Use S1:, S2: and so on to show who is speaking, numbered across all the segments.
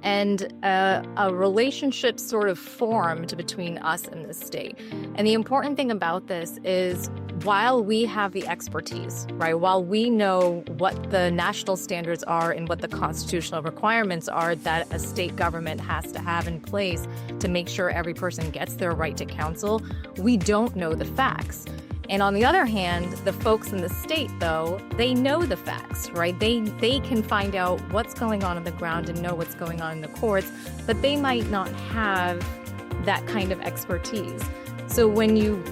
S1: and a relationship sort of formed between us and the state. And the important thing about this is while we have the expertise, right, while we know what the national standards are and what the constitutional requirements are that a state government has to have in place to make sure every person gets their right to counsel, we don't know the facts. And on the other hand, the folks in the state, though, they know the facts, right? They can find out what's going on the ground and know what's going on in the courts, but they might not have that kind of expertise. So when you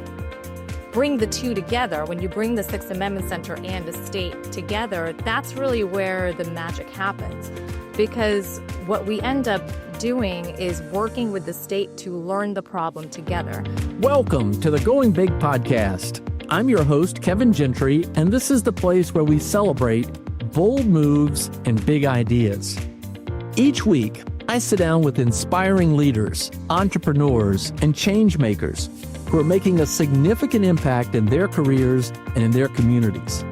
S1: bring the two together, when you bring the Sixth Amendment Center and the state together, that's really where the magic happens. Because what we end up doing is working with the state to learn the problem together.
S2: Welcome to the Going Big podcast. I'm your host, Kevin Gentry, and this is the place where we celebrate bold moves and big ideas. Each week, I sit down with inspiring leaders, entrepreneurs, and change makers who are making a significant impact in their careers and in their communities.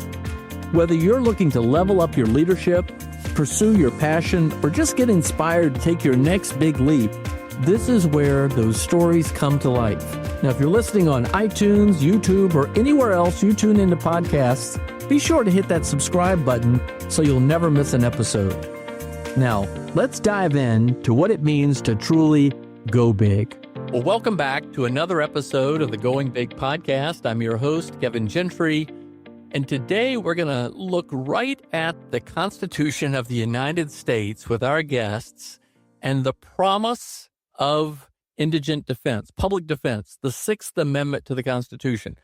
S2: Whether you're looking to level up your leadership, pursue your passion, or just get inspired to take your next big leap, this is where those stories come to life. Now, if you're listening on iTunes, YouTube, or anywhere else you tune into podcasts, be sure to hit that subscribe button so you'll never miss an episode. Now, let's dive in to what it means to truly go big. Well, welcome back to another episode of the Going Big podcast. I'm your host, Kevin Gentry. And today we're going to look right at the Constitution of the United States with our guests and the promise of indigent defense, public defense, the Sixth Amendment to the Constitution.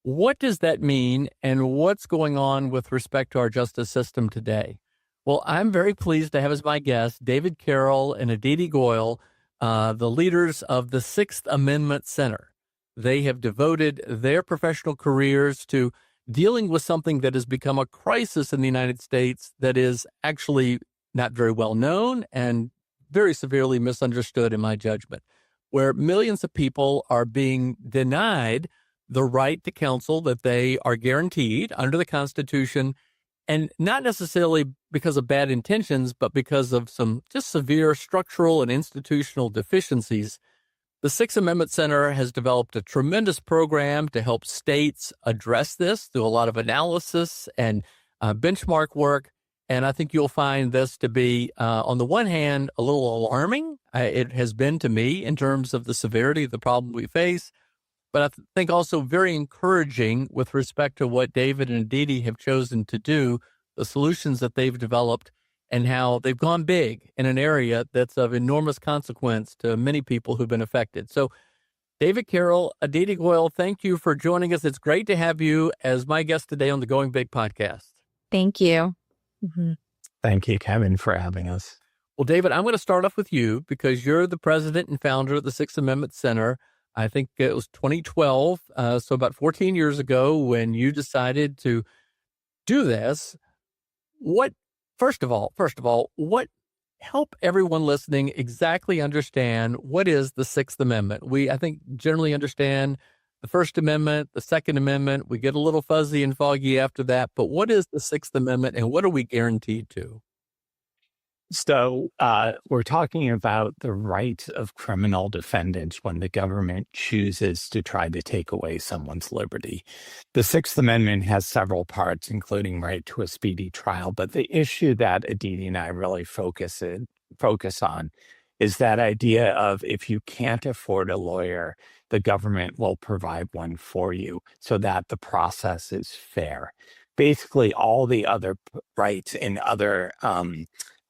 S2: What does that mean and what's going on with respect to our justice system today? Well, I'm very pleased to have as my guests David Carroll and Aditi Goel, the leaders of the Sixth Amendment Center. They have devoted their professional careers to dealing with something that has become a crisis in the United States that is actually not very well known and very severely misunderstood in my judgment, where millions of people are being denied the right to counsel that they are guaranteed under the Constitution, and not necessarily because of bad intentions, but because of some just severe structural and institutional deficiencies. The Sixth Amendment Center has developed a tremendous program to help states address this through a lot of analysis and benchmark work. And I think you'll find this to be, on the one hand, a little alarming. It has been to me in terms of the severity of the problem we face, but I think also very encouraging with respect to what David and Aditi have chosen to do, the solutions that they've developed, and how they've gone big in an area that's of enormous consequence to many people who've been affected. So, David Carroll, Aditi Goel, thank you for joining us. It's great to have you as my guest today on the Going Big podcast.
S1: Thank you. Mm-hmm.
S3: Thank you, Kevin, for having us.
S2: Well, David, I'm going to start off with you because you're the president and founder of the Sixth Amendment Center. I think it was 2012, so about 14 years ago when you decided to do this. First of all, what help everyone listening exactly understand what is the Sixth Amendment? I think, generally understand the First Amendment, the Second Amendment. We get a little fuzzy and foggy after that, but what is the Sixth Amendment and what are we guaranteed to?
S3: So we're talking about the right of criminal defendants when the government chooses to try to take away someone's liberty. The Sixth Amendment has several parts, including right to a speedy trial. But the issue that Aditi and I really focus on is that idea of if you can't afford a lawyer, the government will provide one for you so that the process is fair. Basically, all the other rights in other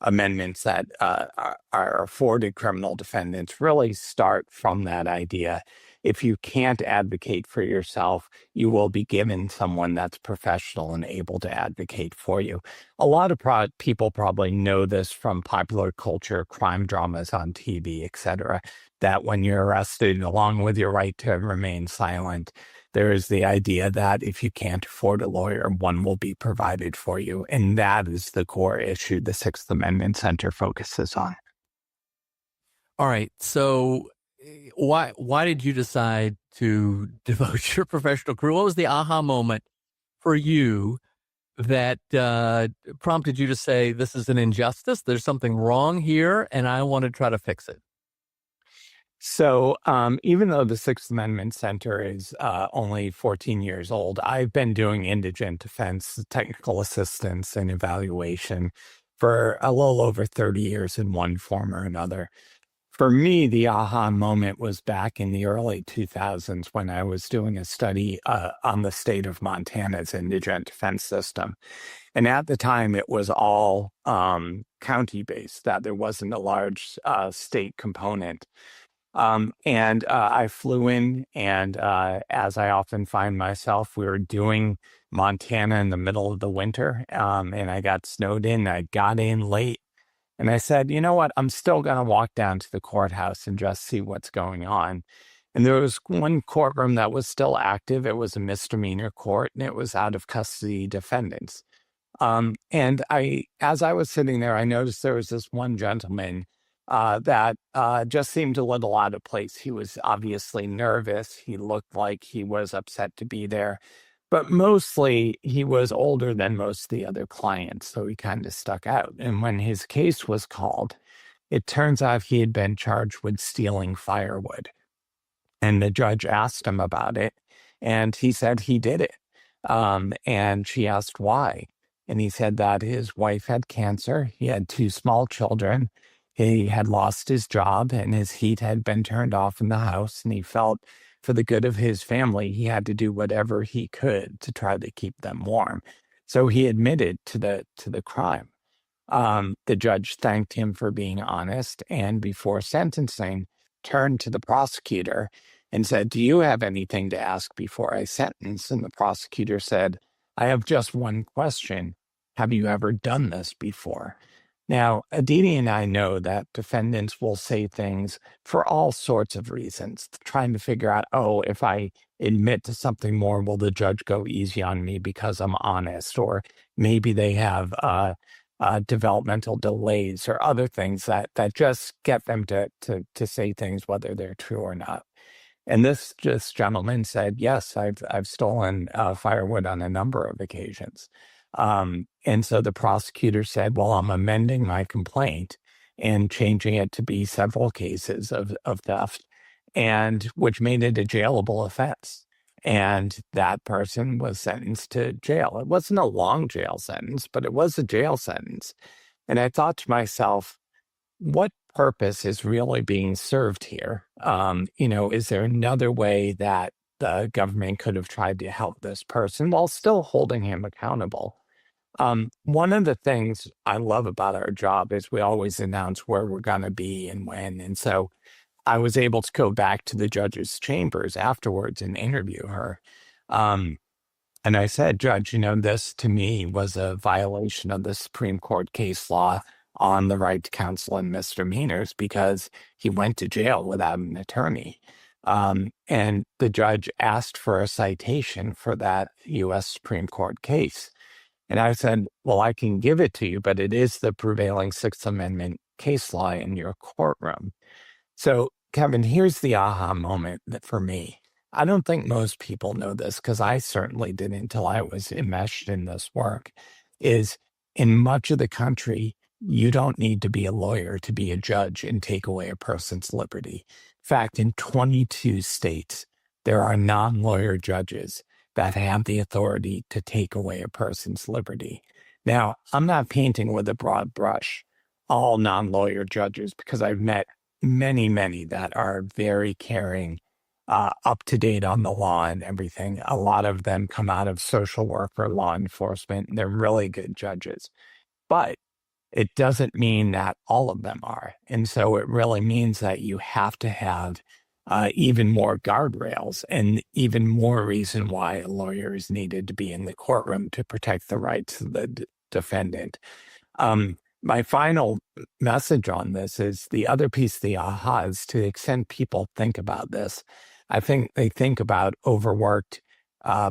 S3: amendments that are afforded criminal defendants really start from that idea. If you can't advocate for yourself, you will be given someone that's professional and able to advocate for you. A lot of people probably know this from popular culture, crime dramas on TV, etc., that when you're arrested, along with your right to remain silent, there is the idea that if you can't afford a lawyer, one will be provided for you. And that is the core issue the Sixth Amendment Center focuses on.
S2: All right. So why did you decide to devote your professional career? What was the aha moment for you that prompted you to say, this is an injustice, there's something wrong here, and I want to try to fix it?
S3: So even though the Sixth Amendment Center is only 14 years old, I've been doing indigent defense, technical assistance, and evaluation for a little over 30 years in one form or another. For me, the aha moment was back in the early 2000s when I was doing a study on the state of Montana's indigent defense system. And at the time, it was all county-based, that there wasn't a large state component. And I flew in, and as I often find myself, we were doing Montana in the middle of the winter, and I got snowed in. I got in late, and I said, you know what? I'm still going to walk down to the courthouse and just see what's going on. And there was one courtroom that was still active. It was a misdemeanor court, and it was out of custody defendants. And as I was sitting there, I noticed there was this one gentleman that just seemed a little out of place. He was obviously nervous. He looked like he was upset to be there, but mostly he was older than most of the other clients, so he kind of stuck out. And when his case was called, it turns out he had been charged with stealing firewood. And the judge asked him about it, and he said he did it. And she asked why. And he said that his wife had cancer. He had two small children. He had lost his job, and his heat had been turned off in the house. And he felt for the good of his family, he had to do whatever he could to try to keep them warm. So he admitted to the crime. The judge thanked him for being honest, and before sentencing, turned to the prosecutor and said, "Do you have anything to ask before I sentence?" And the prosecutor said, "I have just one question. Have you ever done this before?" Now, Aditi and I know that defendants will say things for all sorts of reasons, trying to figure out, oh, if I admit to something more, will the judge go easy on me because I'm honest? Or maybe they have developmental delays or other things that just get them to say things whether they're true or not. And this gentleman said, yes, I've stolen firewood on a number of occasions. And so the prosecutor said, well, I'm amending my complaint and changing it to be several cases of theft, and which made it a jailable offense. And that person was sentenced to jail. It wasn't a long jail sentence, but it was a jail sentence. And I thought to myself, what purpose is really being served here? Is there another way that the government could have tried to help this person while still holding him accountable? One of the things I love about our job is we always announce where we're going to be and when. And so I was able to go back to the judge's chambers afterwards and interview her. And I said, Judge, this to me was a violation of the Supreme Court case law on the right to counsel in misdemeanors because he went to jail without an attorney. And the judge asked for a citation for that U.S. Supreme Court case. And I said, well, I can give it to you, but it is the prevailing Sixth Amendment case law in your courtroom. So, Kevin, here's the aha moment for me. I don't think most people know this, because I certainly didn't until I was enmeshed in this work, is in much of the country, you don't need to be a lawyer to be a judge and take away a person's liberty. In fact, in 22 states, there are non-lawyer judges that have the authority to take away a person's liberty. Now, I'm not painting with a broad brush all non-lawyer judges, because I've met many, many that are very caring, up to date on the law and everything. A lot of them come out of social work or law enforcement. They're really good judges. But it doesn't mean that all of them are. And so it really means that you have to have even more guardrails and even more reason why a lawyer is needed to be in the courtroom to protect the rights of the defendant. My final message on this is the other piece of the aha is, to the extent people think about this, I think they think about overworked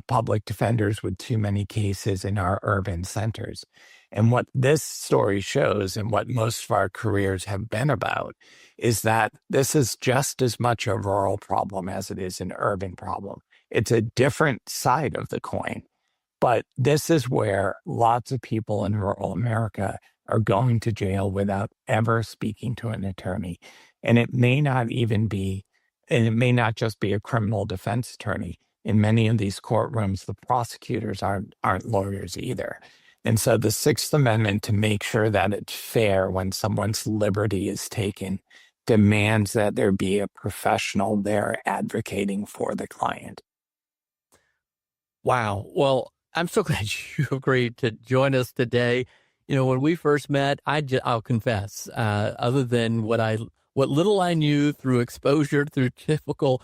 S3: public defenders with too many cases in our urban centers. And what this story shows, and what most of our careers have been about, is that this is just as much a rural problem as it is an urban problem. It's a different side of the coin. But this is where lots of people in rural America are going to jail without ever speaking to an attorney. And it may not just be a criminal defense attorney. In many of these courtrooms, the prosecutors aren't lawyers either. And so the Sixth Amendment, to make sure that it's fair when someone's liberty is taken, demands that there be a professional there advocating for the client.
S2: Wow. Well, I'm so glad you agreed to join us today. When we first met, I'll confess, other than what little I knew through exposure through typical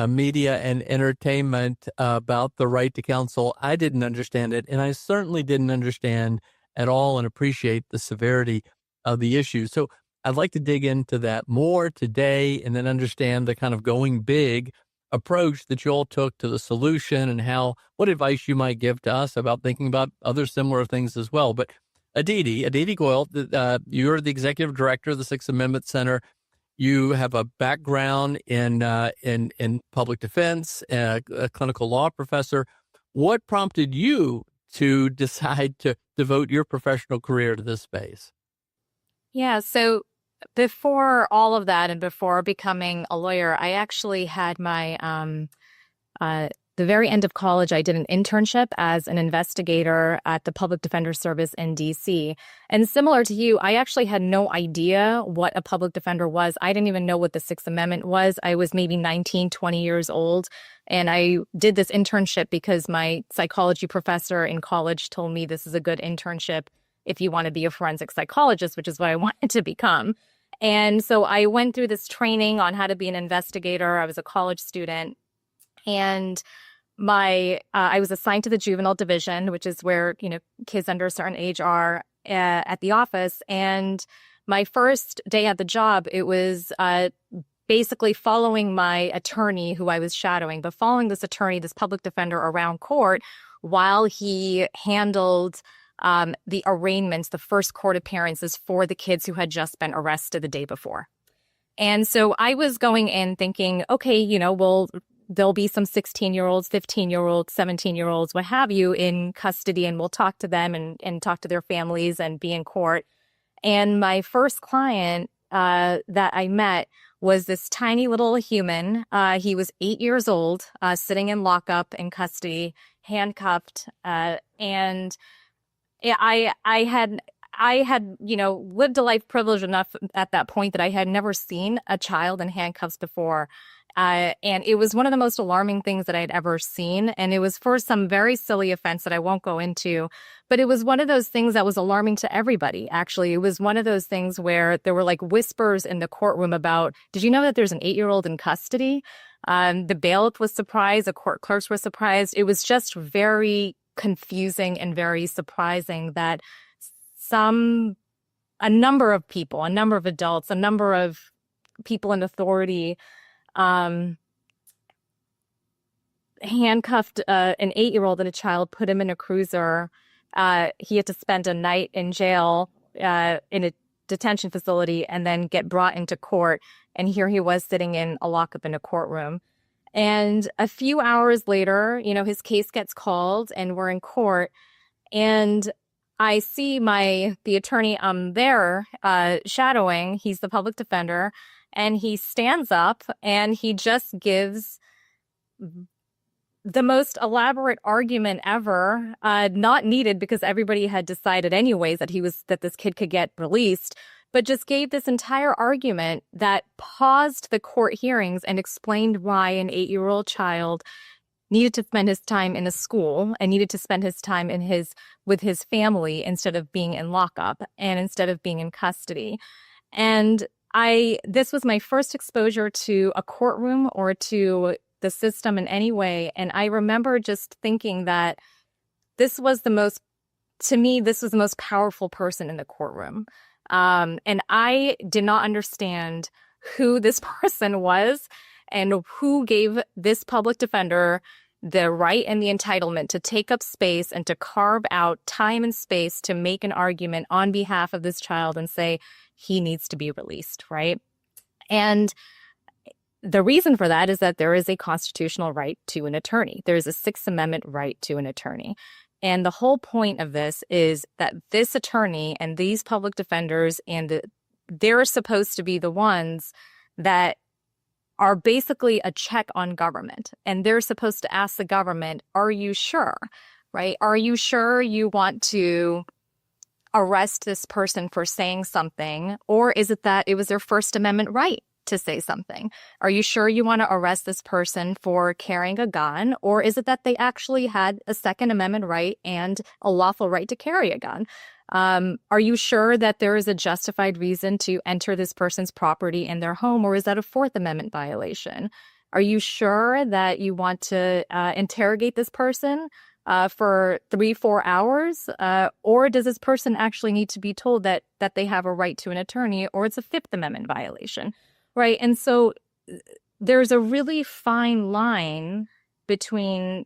S2: media and entertainment about the right to counsel, I didn't understand it, and I certainly didn't understand at all and appreciate the severity of the issue. So I'd like to dig into that more today, and then understand the kind of going big approach that you all took to the solution, and what advice you might give to us about thinking about other similar things as well. But Aditi Goel, you're the executive director of the Sixth Amendment Center. You have a background in public defense, a clinical law professor. What prompted you to decide to devote your professional career to this space?
S1: Yeah, so before all of that and before becoming a lawyer, I actually had the very end of college, I did an internship as an investigator at the Public Defender Service in DC. And similar to you, I actually had no idea what a public defender was. I didn't even know what the Sixth Amendment was. I was maybe 19, 20 years old. And I did this internship because my psychology professor in college told me this is a good internship if you want to be a forensic psychologist, which is what I wanted to become. And so I went through this training on how to be an investigator. I was a college student. And I was assigned to the juvenile division, which is where, kids under a certain age are at the office. And my first day at the job, it was basically following my attorney who I was shadowing, but following this attorney, this public defender around court while he handled the arraignments, the first court appearances for the kids who had just been arrested the day before. And so I was going in thinking, okay, there'll be some 16-year-olds, 15-year-olds, 17-year-olds, what have you, in custody, and we'll talk to them and talk to their families and be in court. And my first client that I met was this tiny little human. He was 8 years old, sitting in lockup in custody, handcuffed. And I had lived a life privileged enough at that point that I had never seen a child in handcuffs before. And it was one of the most alarming things that I had ever seen. And it was for some very silly offense that I won't go into. But it was one of those things that was alarming to everybody, actually. It was one of those things where there were like whispers in the courtroom about, did you know that there's an 8-year-old in custody? The bailiff was surprised. The court clerks were surprised. It was just very confusing and very surprising that a number of people, a number of adults, a number of people in authority handcuffed an 8-year-old and a child, put him in a cruiser. He had to spend a night in jail in a detention facility and then get brought into court. And here he was sitting in a lockup in a courtroom. And a few hours later, his case gets called and we're in court. And I see the attorney I'm there shadowing. He's the public defender. And he stands up and he just gives the most elaborate argument ever, not needed because everybody had decided anyways that this kid could get released, but just gave this entire argument that paused the court hearings and explained why an 8-year-old child needed to spend his time in a school and needed to spend his time with his family instead of being in lockup and instead of being in custody. And this was my first exposure to a courtroom or to the system in any way. And I remember just thinking that this was the most powerful person in the courtroom. And I did not understand who this person was and who gave this public defender the right and the entitlement to take up space and to carve out time and space to make an argument on behalf of this child and say he needs to be released, right? And the reason for that is that there is a constitutional right to an attorney. There is a Sixth Amendment right to an attorney. And the whole point of this is that this attorney and these public defenders they're supposed to be the ones that are basically a check on government. And they're supposed to ask the government, are you sure, right? Are you sure you want to arrest this person for saying something? Or is it that it was their First Amendment right to say something? Are you sure you want to arrest this person for carrying a gun? Or is it that they actually had a Second Amendment right and a lawful right to carry a gun? Are you sure that there is a justified reason to enter this person's property in their home, or is that a Fourth Amendment violation? Are you sure that you want to interrogate this person for 3-4 hours? Or does this person actually need to be told that they have a right to an attorney, or it's a Fifth Amendment violation, right? And so there's a really fine line between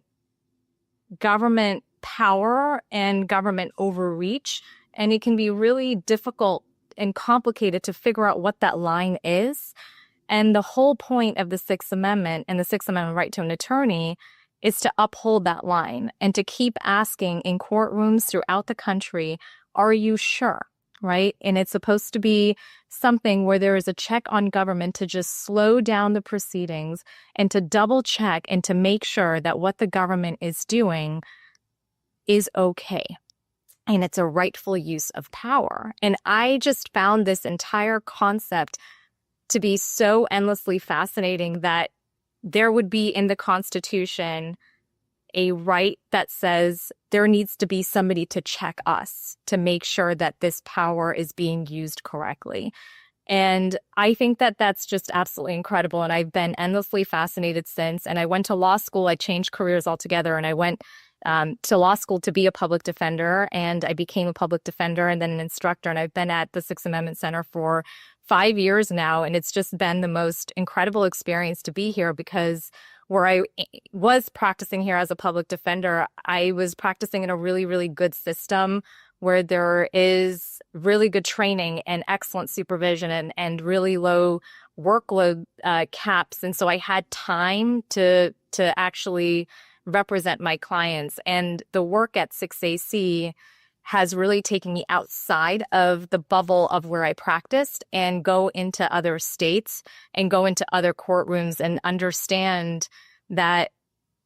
S1: government power and government overreach, and it can be really difficult and complicated to figure out what that line is. And the whole point of the Sixth Amendment and the Sixth Amendment right to an attorney is to uphold that line and to keep asking in courtrooms throughout the country, are you sure, right? And it's supposed to be something where there is a check on government to just slow down the proceedings and to double check and to make sure that what the government is doing is okay. And it's a rightful use of power. And I just found this entire concept to be so endlessly fascinating that there would be in the Constitution a right that says there needs to be somebody to check us to make sure that this power is being used correctly. And I think that that's just absolutely incredible. And I've been endlessly fascinated since. And I went to law school. I changed careers altogether. And I went to law school to be a public defender. And I became a public defender and then an instructor. And I've been at the Sixth Amendment Center for 5 years now. And it's just been the most incredible experience to be here, because where I was practicing here as a public defender, I was practicing in a really, really good system where there is really good training and excellent supervision and really low workload caps. And so I had time to actually represent my clients. And the work at 6AC has really taken me outside of the bubble of where I practiced and go into other states and go into other courtrooms and understand that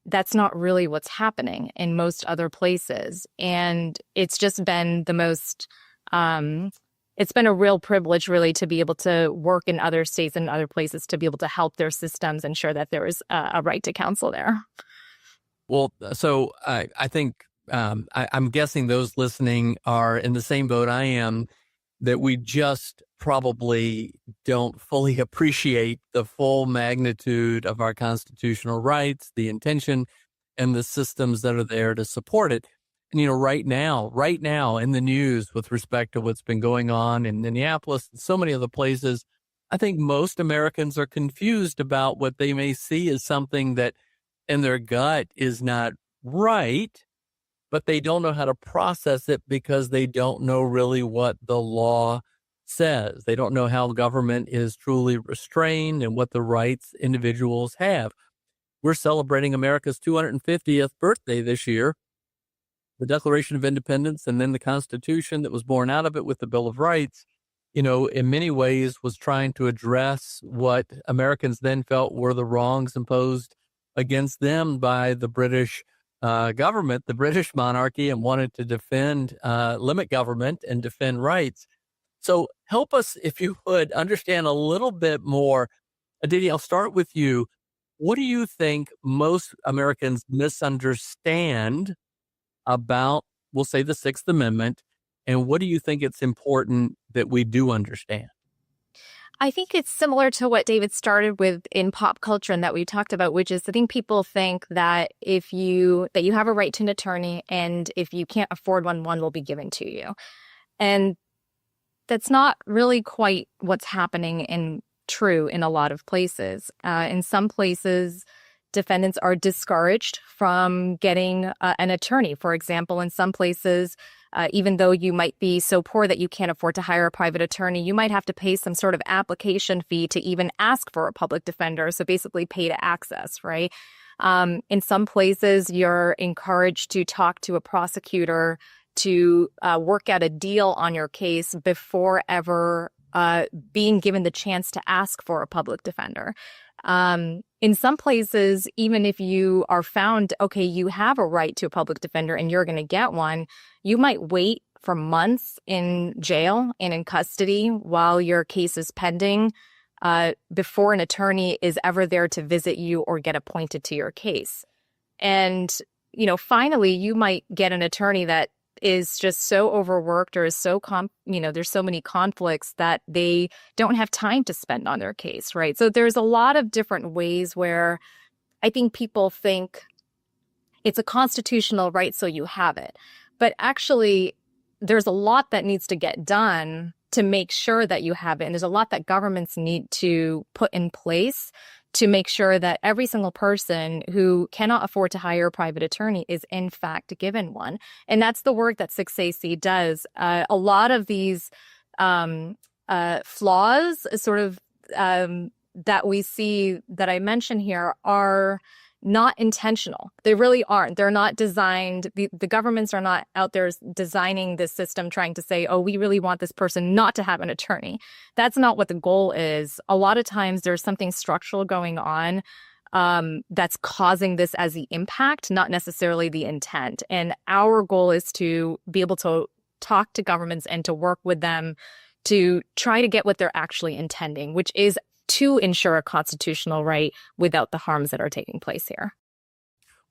S1: that's not really what's happening in most other places. And it's just been the most, it's been a real privilege really to be able to work in other states and other places to be able to help their systems ensure that there is a right to counsel there.
S2: Well, so I think I'm guessing those listening are in the same boat I am, that we just probably don't fully appreciate the full magnitude of our constitutional rights, the intention, and the systems that are there to support it. And, you know, right now in the news with respect to what's been going on in Minneapolis and so many other places, I think most Americans are confused about what they may see as something that in their gut is not right, but they don't know how to process it because they don't know really what the law says. They don't know how government is truly restrained and what the rights individuals have. We're celebrating America's 250th birthday this year, the Declaration of Independence, and then the Constitution that was born out of it with the Bill of Rights, you know, in many ways was trying to address what Americans then felt were the wrongs imposed against them by the British government, the British monarchy, and wanted to defend, limit government and defend rights. So help us, if you would, understand a little bit more. Aditi, I'll start with you. What do you think most Americans misunderstand about, we'll say, the Sixth Amendment, and what do you think it's important that we do understand?
S1: I think it's similar to what David started with in pop culture and that we talked about, which is I think people think that you have a right to an attorney, and if you can't afford one will be given to you. And that's not really quite what's happening and true in a lot of places. In some places, defendants are discouraged from getting an attorney. For example, in some places, Even though you might be so poor that you can't afford to hire a private attorney, you might have to pay some sort of application fee to even ask for a public defender. So basically pay to access, right? In some places, you're encouraged to talk to a prosecutor to work out a deal on your case before ever being given the chance to ask for a public defender. In some places, even if you are found, okay, you have a right to a public defender and you're going to get one, you might wait for months in jail and in custody while your case is pending before an attorney is ever there to visit you or get appointed to your case. And, finally, you might get an attorney that is just so overworked or is so, there's so many conflicts that they don't have time to spend on their case, right? So there's a lot of different ways where I think people think it's a constitutional right, so you have it. But actually, there's a lot that needs to get done to make sure that you have it. And there's a lot that governments need to put in place to make sure that every single person who cannot afford to hire a private attorney is in fact given one. And that's the work that 6AC does. A lot of these flaws sort of that we see that I mentioned here are not intentional. They really aren't. They're not designed. The governments are not out there designing this system trying to say, oh, we really want this person not to have an attorney. That's not what the goal is. A lot of times there's something structural going on that's causing this as the impact, not necessarily the intent. And our goal is to be able to talk to governments and to work with them to try to get what they're actually intending, which is to ensure a constitutional right without the harms that are taking place here.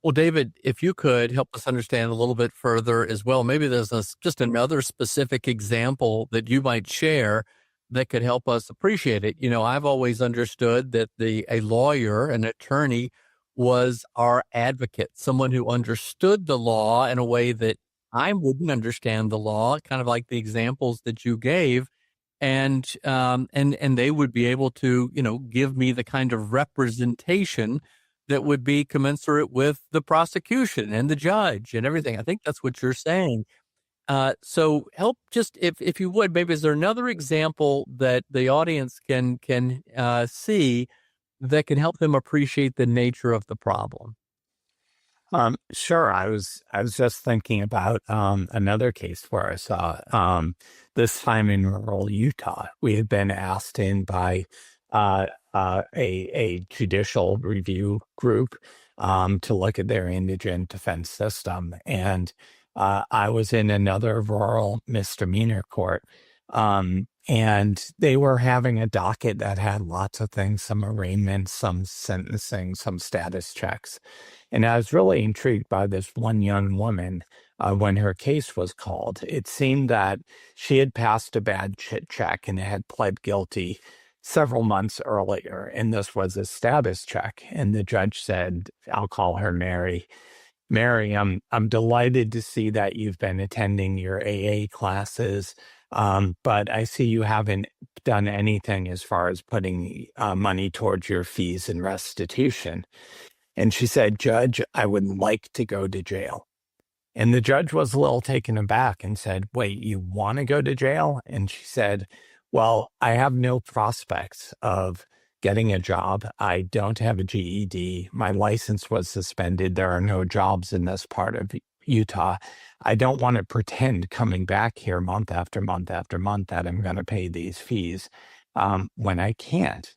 S2: Well, David, if you could help us understand a little bit further as well, maybe there's just another specific example that you might share that could help us appreciate it. I've always understood that a lawyer, an attorney, was our advocate, someone who understood the law in a way that I wouldn't understand the law, kind of like the examples that you gave. And they would be able to, give me the kind of representation that would be commensurate with the prosecution and the judge and everything. I think that's what you're saying. So help just, if you would, maybe is there another example that the audience can see that can help them appreciate the nature of the problem?
S3: Sure. I was just thinking about another case where I saw this time in rural Utah. We had been asked in by a judicial review group to look at their indigent defense system, and I was in another rural misdemeanor court. And they were having a docket that had lots of things, some arraignments, some sentencing, some status checks. And I was really intrigued by this one young woman when her case was called. It seemed that she had passed a bad check and had pled guilty several months earlier. And this was a status check. And the judge said, I'll call her Mary. Mary, I'm delighted to see that you've been attending your AA classes. But I see you haven't done anything as far as putting money towards your fees and restitution. And she said, Judge, I would like to go to jail. And the judge was a little taken aback and said, wait, you want to go to jail? And she said, well, I have no prospects of getting a job. I don't have a GED. My license was suspended. There are no jobs in this part of Utah. I don't want to pretend coming back here month after month after month that I'm going to pay these fees when I can't.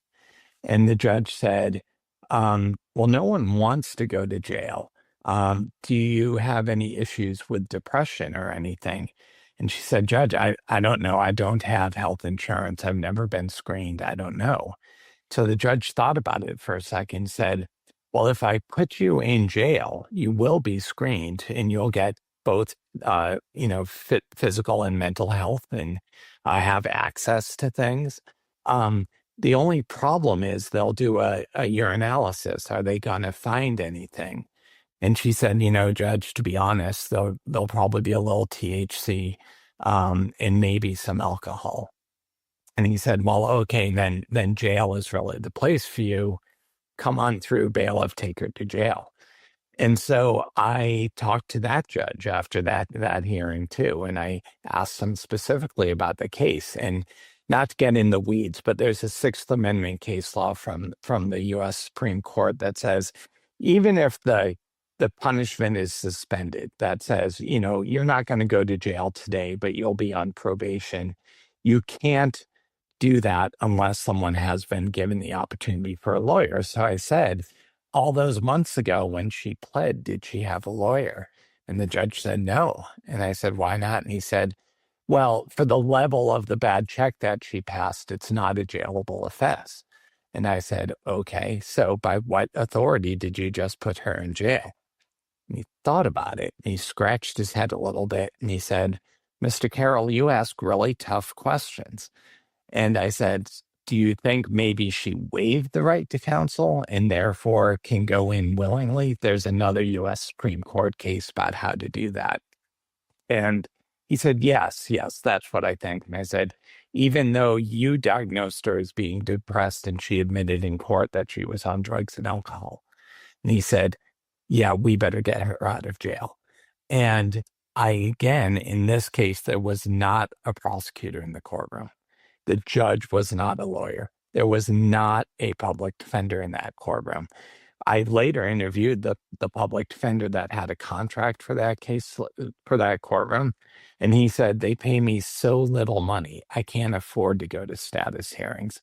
S3: And the judge said, well, no one wants to go to jail. Do you have any issues with depression or anything? And she said, Judge, I don't know. I don't have health insurance. I've never been screened. I don't know. So the judge thought about it for a second and said, well, if I put you in jail, you will be screened and you'll get both, physical and mental health and have access to things. The only problem is they'll do a urinalysis. Are they going to find anything? And she said, Judge, to be honest, there'll probably be a little THC and maybe some alcohol. And he said, well, okay, then jail is really the place for you. Come on through, bailiff, take her to jail. And so I talked to that judge after that hearing too, and I asked him specifically about the case. And not to get in the weeds, but there's a Sixth Amendment case law from the U.S. Supreme Court that says even if the punishment is suspended, that says, you're not going to go to jail today, but you'll be on probation. You can't do that unless someone has been given the opportunity for a lawyer. So I said, all those months ago when she pled, did she have a lawyer? And the judge said no. And I said, why not? And he said, well, for the level of the bad check that she passed, it's not a jailable offense. And I said, okay, so by what authority did you just put her in jail? And he thought about it. And he scratched his head a little bit and he said, Mr. Carroll, you ask really tough questions. And I said, do you think maybe she waived the right to counsel and therefore can go in willingly? There's another U.S. Supreme Court case about how to do that. And he said, yes, that's what I think. And I said, even though you diagnosed her as being depressed and she admitted in court that she was on drugs and alcohol. And he said, yeah, we better get her out of jail. And again, in this case, there was not a prosecutor in the courtroom. The judge was not a lawyer. There was not a public defender in that courtroom. I later interviewed the public defender that had a contract for that case, for that courtroom. And he said, they pay me so little money, I can't afford to go to status hearings.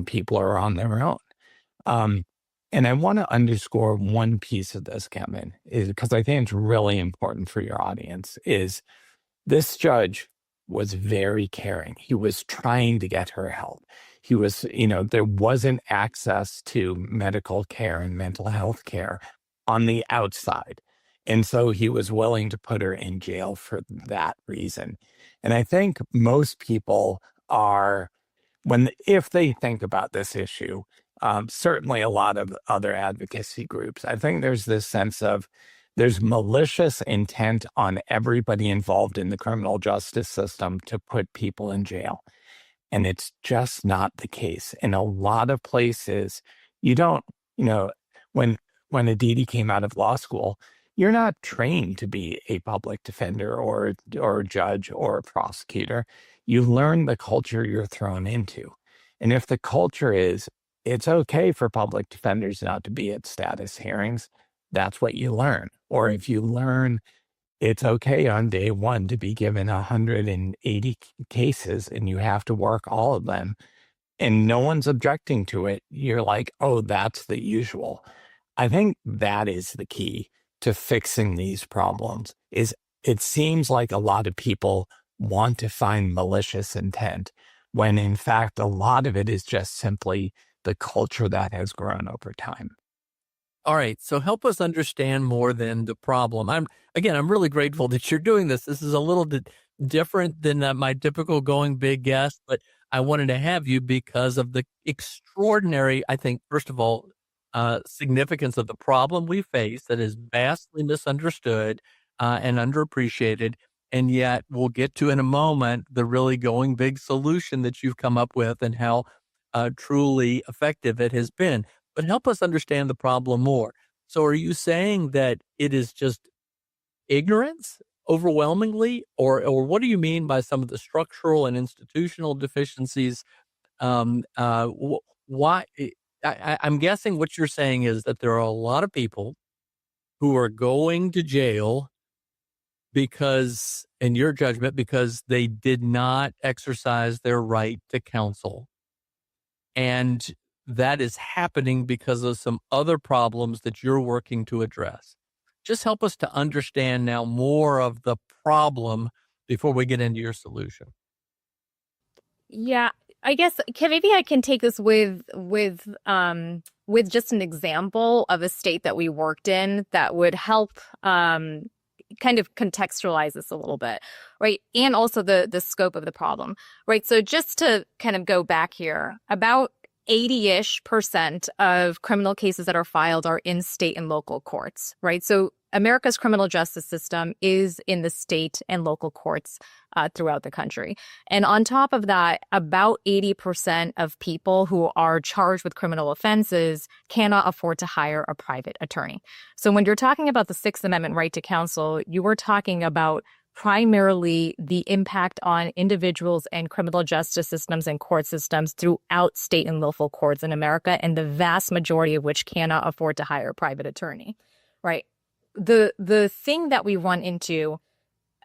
S3: People are on their own. And I want to underscore one piece of this, Kevin, is because I think it's really important for your audience, is this judge was very caring. He was trying to get her help. He was, there wasn't access to medical care and mental health care on the outside. And so he was willing to put her in jail for that reason. And I think most people are, if they think about this issue, certainly a lot of other advocacy groups, I think there's this sense of there's malicious intent on everybody involved in the criminal justice system to put people in jail. And it's just not the case. In a lot of places, you don't, when Aditi came out of law school, you're not trained to be a public defender or a judge or a prosecutor. You learn the culture you're thrown into. And if the culture is, it's okay for public defenders not to be at status hearings, that's what you learn. Or if you learn it's okay on day one to be given 180 cases and you have to work all of them and no one's objecting to it, you're like, oh, that's the usual. I think that is the key to fixing these problems. Is it seems like a lot of people want to find malicious intent when in fact a lot of it is just simply the culture that has grown over time.
S2: All right. So help us understand more than the problem. I'm really grateful that you're doing this. This is a little bit different than my typical Going Big guest, but I wanted to have you because of the extraordinary, I think, first of all, significance of the problem we face that is vastly misunderstood and underappreciated. And yet we'll get to in a moment the really Going Big solution that you've come up with and how truly effective it has been. But help us understand the problem more. So are you saying that it is just ignorance overwhelmingly, or what do you mean by some of the structural and institutional deficiencies? Why? I'm guessing what you're saying is that there are a lot of people who are going to jail because, in your judgment, because they did not exercise their right to counsel. And that is happening because of some other problems that you're working to address. Just help us to understand now more of the problem before we get into your solution.
S1: Yeah, I guess maybe I can take this with just an example of a state that we worked in that would help kind of contextualize this a little bit, right? And also the scope of the problem, right? So just to kind of go back here, about 80-ish% of criminal cases that are filed are in state and local courts, right? So America's criminal justice system is in the state and local courts throughout the country. And on top of that, about 80% of people who are charged with criminal offenses cannot afford to hire a private attorney. So when you're talking about the Sixth Amendment right to counsel, you were talking about primarily the impact on individuals and criminal justice systems and court systems throughout state and local courts in America, and the vast majority of which cannot afford to hire a private attorney, right? The thing that we run into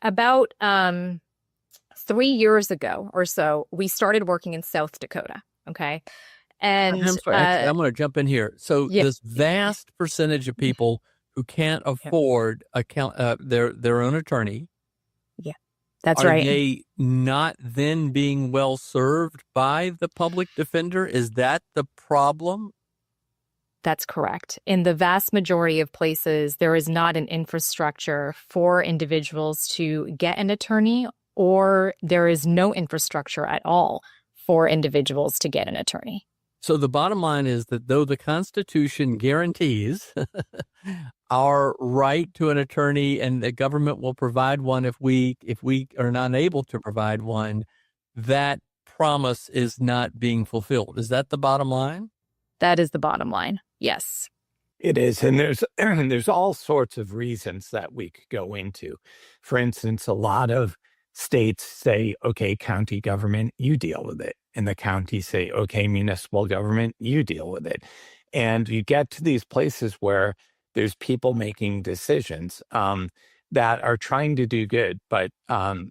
S1: about 3 years ago or so, we started working in South Dakota, okay? And
S2: I'm sorry, actually, I'm going to jump in here. So this vast percentage of people who can't afford their own attorney,
S1: that's right.
S2: Are they not then being well served by the public defender? Is that the problem?
S1: That's correct. In the vast majority of places, there is not an infrastructure for individuals to get an attorney, or there is no infrastructure at all for individuals to get an attorney.
S2: So the bottom line is that though the Constitution guarantees our right to an attorney and the government will provide one if we are not able to provide one, that promise is not being fulfilled. Is that the bottom line?
S1: That is the bottom line. Yes.
S3: It is. And there's all sorts of reasons that we could go into. For instance, a lot of states say, okay, county government, you deal with it. And the county say, okay, municipal government, you deal with it. And you get to these places where there's people making decisions that are trying to do good, but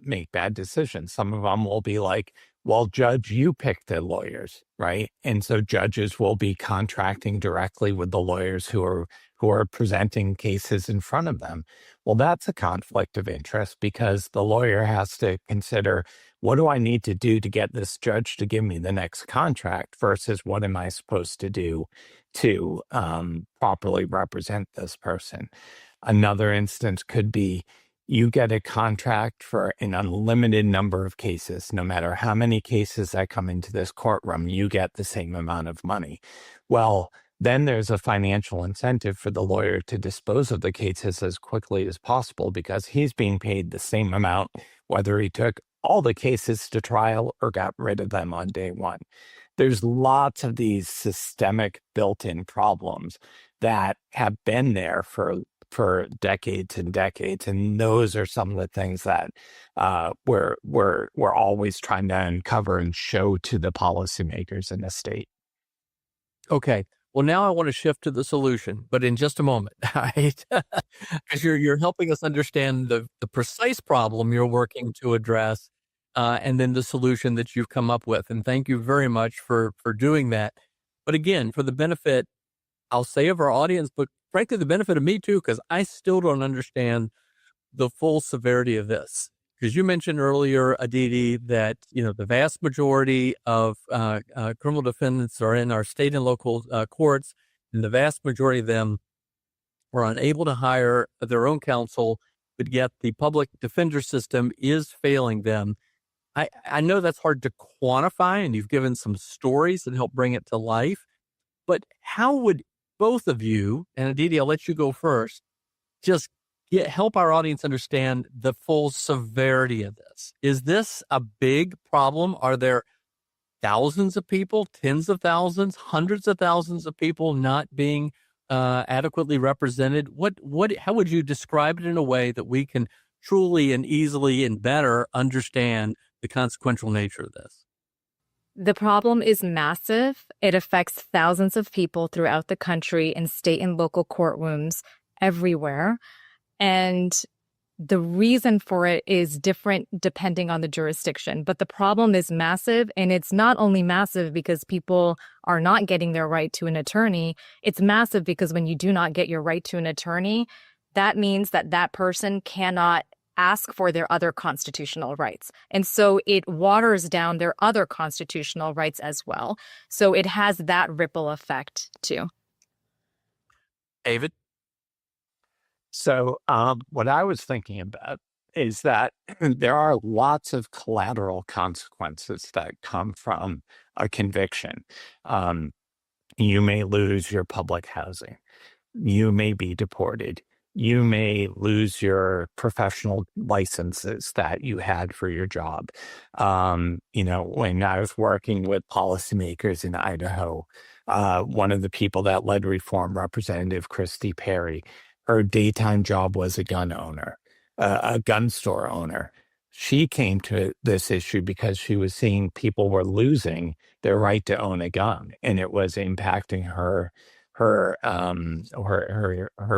S3: make bad decisions. Some of them will be like, well, judge, you pick the lawyers, right? And so judges will be contracting directly with the lawyers who are presenting cases in front of them. Well, that's a conflict of interest because the lawyer has to consider, what do I need to do to get this judge to give me the next contract versus what am I supposed to do to properly represent this person? Another instance could be you get a contract for an unlimited number of cases. No matter how many cases that come into this courtroom, you get the same amount of money. Well, then there's a financial incentive for the lawyer to dispose of the cases as quickly as possible because he's being paid the same amount, whether he took all the cases to trial or got rid of them on day one. There's lots of these systemic built-in problems that have been there for decades and decades, and those are some of the things that we're always trying to uncover and show to the policymakers in the state.
S2: Okay. Well, now I want to shift to the solution, but in just a moment, right? Because you're helping us understand the precise problem you're working to address, and then the solution that you've come up with. And thank you very much for doing that. But again, for the benefit, I'll say, of our audience, but frankly, the benefit of me too, because I still don't understand the full severity of this. Because you mentioned earlier, Aditi, that the vast majority of criminal defendants are in our state and local courts, and the vast majority of them are unable to hire their own counsel, but yet the public defender system is failing them. I know that's hard to quantify, and you've given some stories that help bring it to life. But how would both of you, and Aditi, I'll let you go first, just help our audience understand the full severity of this? Is this a big problem? Are there thousands of people, tens of thousands, hundreds of thousands of people not being adequately represented? How would you describe it in a way that we can truly and easily and better understand the consequential nature of this?
S1: The problem is massive. It affects thousands of people throughout the country in state and local courtrooms everywhere. And the reason for it is different depending on the jurisdiction. But the problem is massive. And it's not only massive because people are not getting their right to an attorney. It's massive because when you do not get your right to an attorney, that means that that person cannot ask for their other constitutional rights. And so it waters down their other constitutional rights as well. So it has that ripple effect too.
S2: David?
S3: So what I was thinking about is that there are lots of collateral consequences that come from a conviction. You may lose your public housing. You may be deported. You may lose your professional licenses that you had for your job. When I was working with policymakers in Idaho, one of the people that led reform, Representative Christy Perry, her daytime job was a gun owner, a gun store owner. She came to this issue because she was seeing people were losing their right to own a gun, and it was impacting her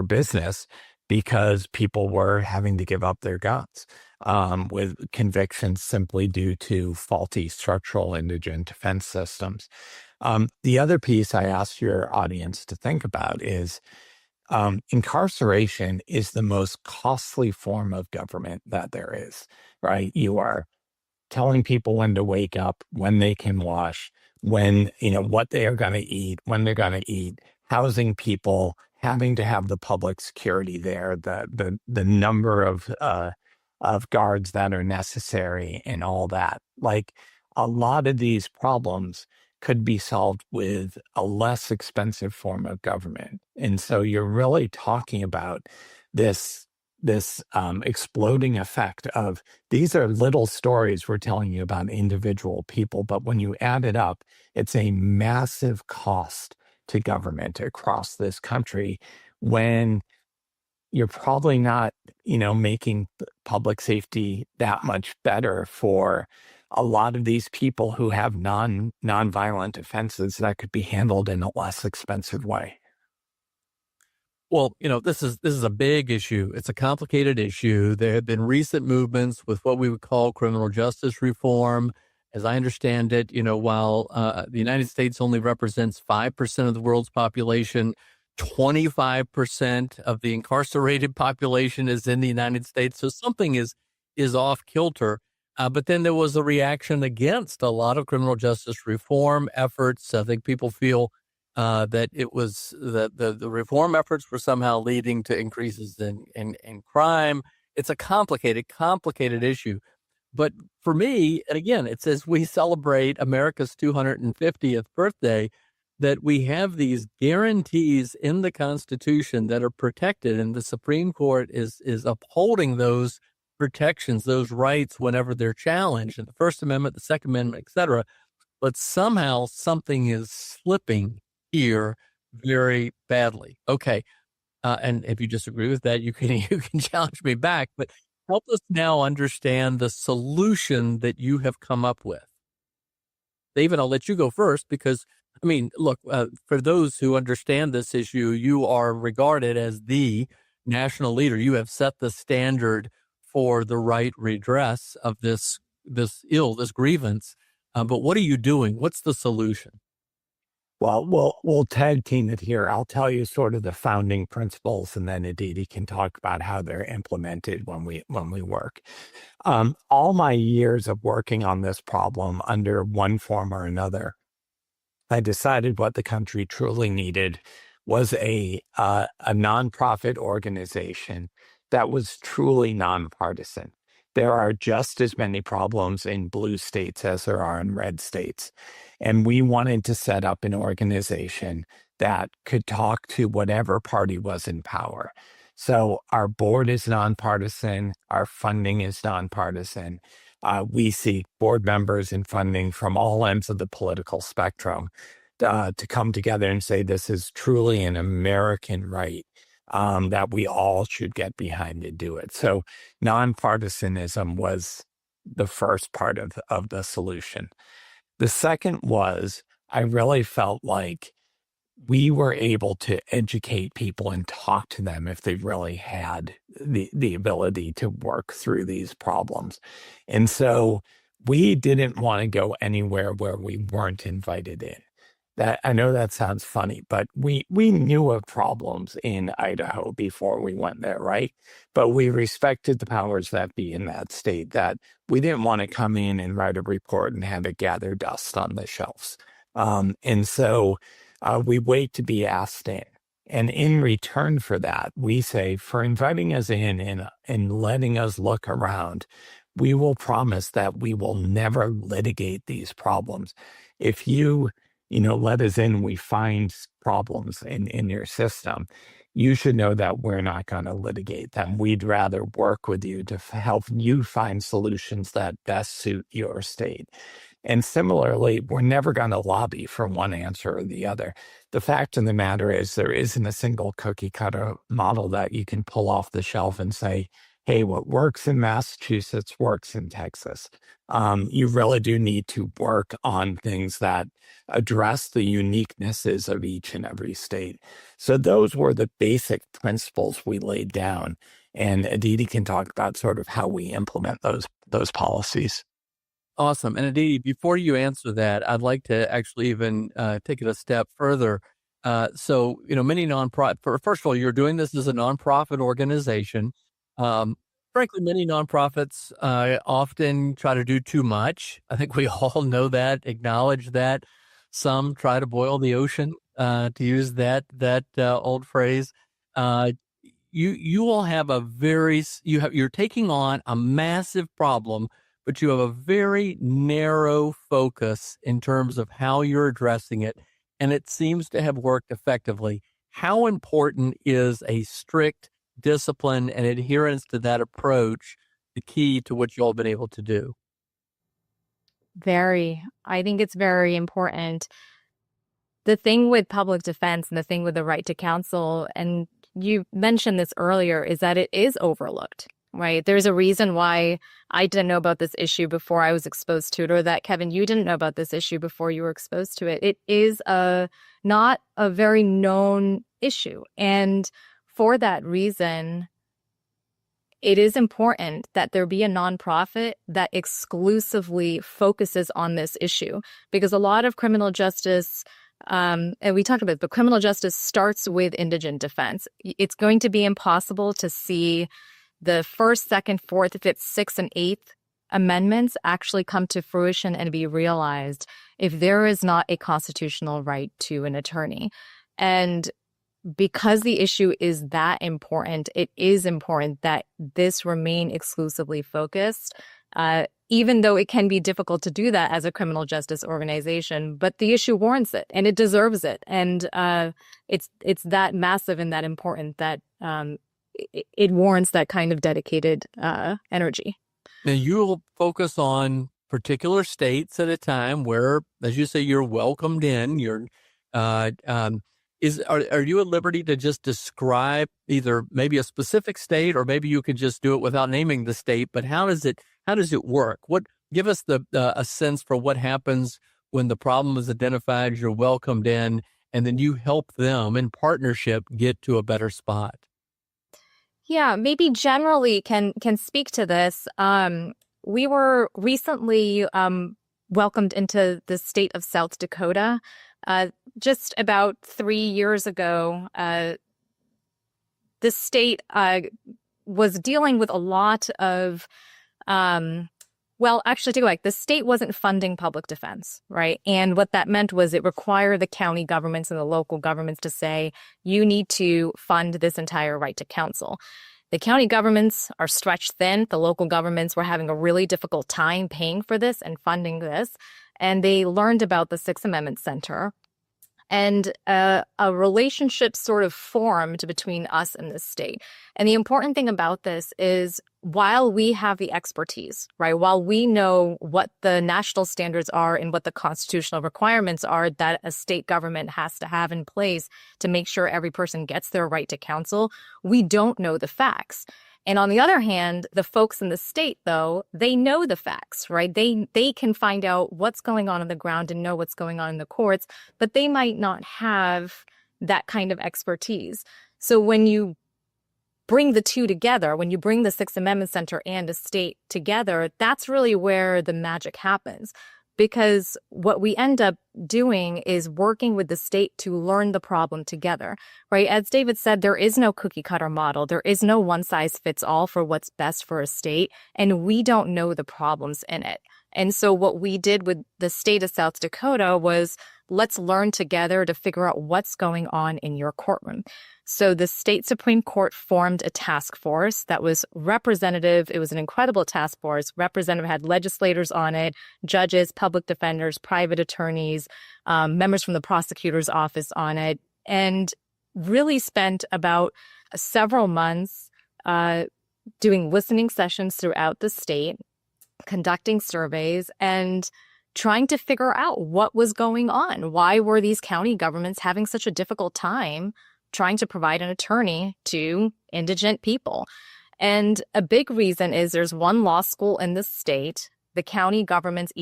S3: business because people were having to give up their guns with convictions simply due to faulty structural indigent defense systems. The other piece I asked your audience to think about is incarceration is the most costly form of government that there is, right? You are telling people when to wake up, when they can wash, what they are going to eat, when they're going to eat, housing people, having to have the public security there, the number of guards that are necessary and all that. Like, a lot of these problems could be solved with a less expensive form of government. And so you're really talking about this exploding effect of, these are little stories we're telling you about individual people, but when you add it up, it's a massive cost to government across this country when you're probably not, making public safety that much better for a lot of these people who have nonviolent offenses that could be handled in a less expensive way.
S2: Well, this is a big issue. It's a complicated issue. There have been recent movements with what we would call criminal justice reform. As I understand it, while the United States only represents 5% of the world's population, 25% of the incarcerated population is in the United States. So something is off kilter. But then there was a reaction against a lot of criminal justice reform efforts. I think people feel that it was that the reform efforts were somehow leading to increases in crime. It's a complicated issue. But for me, and again, it says we celebrate America's 250th birthday, that we have these guarantees in the Constitution that are protected, and the Supreme Court is upholding those protections, those rights whenever they're challenged, in the First Amendment, the Second Amendment, et cetera. But somehow something is slipping here very badly. Okay. And if you disagree with that, you can challenge me back, but help us now understand the solution that you have come up with. David, I'll let you go first because, look, for those who understand this issue, you are regarded as the national leader. You have set the standard for the right redress of this grievance. But what are you doing? What's the solution?
S3: Well, we'll tag team it here. I'll tell you sort of the founding principles, and then Aditi can talk about how they're implemented when we work. All my years of working on this problem under one form or another, I decided what the country truly needed was a nonprofit organization that was truly nonpartisan. There are just as many problems in blue states as there are in red states. And we wanted to set up an organization that could talk to whatever party was in power. So our board is nonpartisan, our funding is nonpartisan. We seek board members and funding from all ends of the political spectrum to come together and say this is truly an American right that we all should get behind to do it. So nonpartisanism was the first part of the solution. The second was, I really felt like we were able to educate people and talk to them if they really had the ability to work through these problems. And so we didn't want to go anywhere where we weren't invited in. That, I know that sounds funny, but we knew of problems in Idaho before we went there, right? But we respected the powers that be in that state, that we didn't want to come in and write a report and have it gather dust on the shelves. And so we wait to be asked in. And in return for that, we say, for inviting us in and letting us look around, we will promise that we will never litigate these problems. If you let us in, we find problems in your system. you should know that we're not going to litigate them. We'd rather work with you to help you find solutions that best suit your state. And similarly, we're never going to lobby for one answer or the other. The fact of the matter is there isn't a single cookie cutter model that you can pull off the shelf and say, hey, what works in Massachusetts works in Texas. You really do need to work on things that address the uniquenesses of each and every state. So those were the basic principles we laid down. And Aditi can talk about sort of how we implement those policies.
S2: Awesome. And Aditi, before you answer that, I'd like to actually even take it a step further. So, many nonprofit, first of all, you're doing this as a nonprofit organization. Frankly, many nonprofits often try to do too much. I think we all know that, acknowledge that. Some try to boil the ocean, to use that old phrase. You all have you're taking on a massive problem, but you have a very narrow focus in terms of how you're addressing it, and it seems to have worked effectively. How important is a strict discipline and adherence to that approach the key to what you all have been able to do?
S1: I think it's very important. The thing with public defense and the thing with the right to counsel, and you mentioned this earlier, is that it is overlooked, right? There's a reason why I didn't know about this issue before I was exposed to it, or that, Kevin, you didn't know about this issue before you were exposed to it. It is not a very known issue. And for that reason, it is important that there be a nonprofit that exclusively focuses on this issue, because a lot of criminal justice, and we talked about it, but criminal justice starts with indigent defense. It's going to be impossible to see the first, second, fourth, fifth, sixth, and eighth amendments actually come to fruition and be realized if there is not a constitutional right to an attorney. And because the issue is that important, it is important that this remain exclusively focused, even though it can be difficult to do that as a criminal justice organization. But the issue warrants it, and it deserves it. And it's that massive and that important that it warrants that kind of dedicated energy.
S2: Now, you'll focus on particular states at a time where, as you say, you're welcomed in. Are you at liberty to just describe either maybe a specific state, or maybe you could just do it without naming the state? But how does it work? Give us a sense for what happens when the problem is identified, you're welcomed in, and then you help them in partnership get to a better spot.
S1: Yeah, maybe generally can speak to this. We were recently welcomed into the state of South Dakota. Just about 3 years ago, the state was dealing with a lot of, the state wasn't funding public defense, right? And what that meant was it required the county governments and the local governments to say, you need to fund this entire right to counsel. The county governments are stretched thin. The local governments were having a really difficult time paying for this and funding this. And they learned about the Sixth Amendment Center. And a relationship sort of formed between us and the state. And the important thing about this is, while we have the expertise, right, while we know what the national standards are and what the constitutional requirements are that a state government has to have in place to make sure every person gets their right to counsel, we don't know the facts. And on the other hand, the folks in the state, though, they know the facts, right? They can find out what's going on the ground and know what's going on in the courts, but they might not have that kind of expertise. So when you bring the two together, when you bring the Sixth Amendment Center and a state together, that's really where the magic happens. Because what we end up doing is working with the state to learn the problem together, right? As David said, there is no cookie cutter model. There is no one size fits all for what's best for a state, and we don't know the problems in it. And so what we did with the state of South Dakota was, let's learn together to figure out what's going on in your courtroom. So the state Supreme Court formed a task force that was representative. It was an incredible task force. Representative had legislators on it, judges, public defenders, private attorneys, members from the prosecutor's office on it. And really spent about several months doing listening sessions throughout the state, conducting surveys, and trying to figure out what was going on. Why were these county governments having such a difficult time trying to provide an attorney to indigent people? And a big reason is there's one law school in the state. The county governments,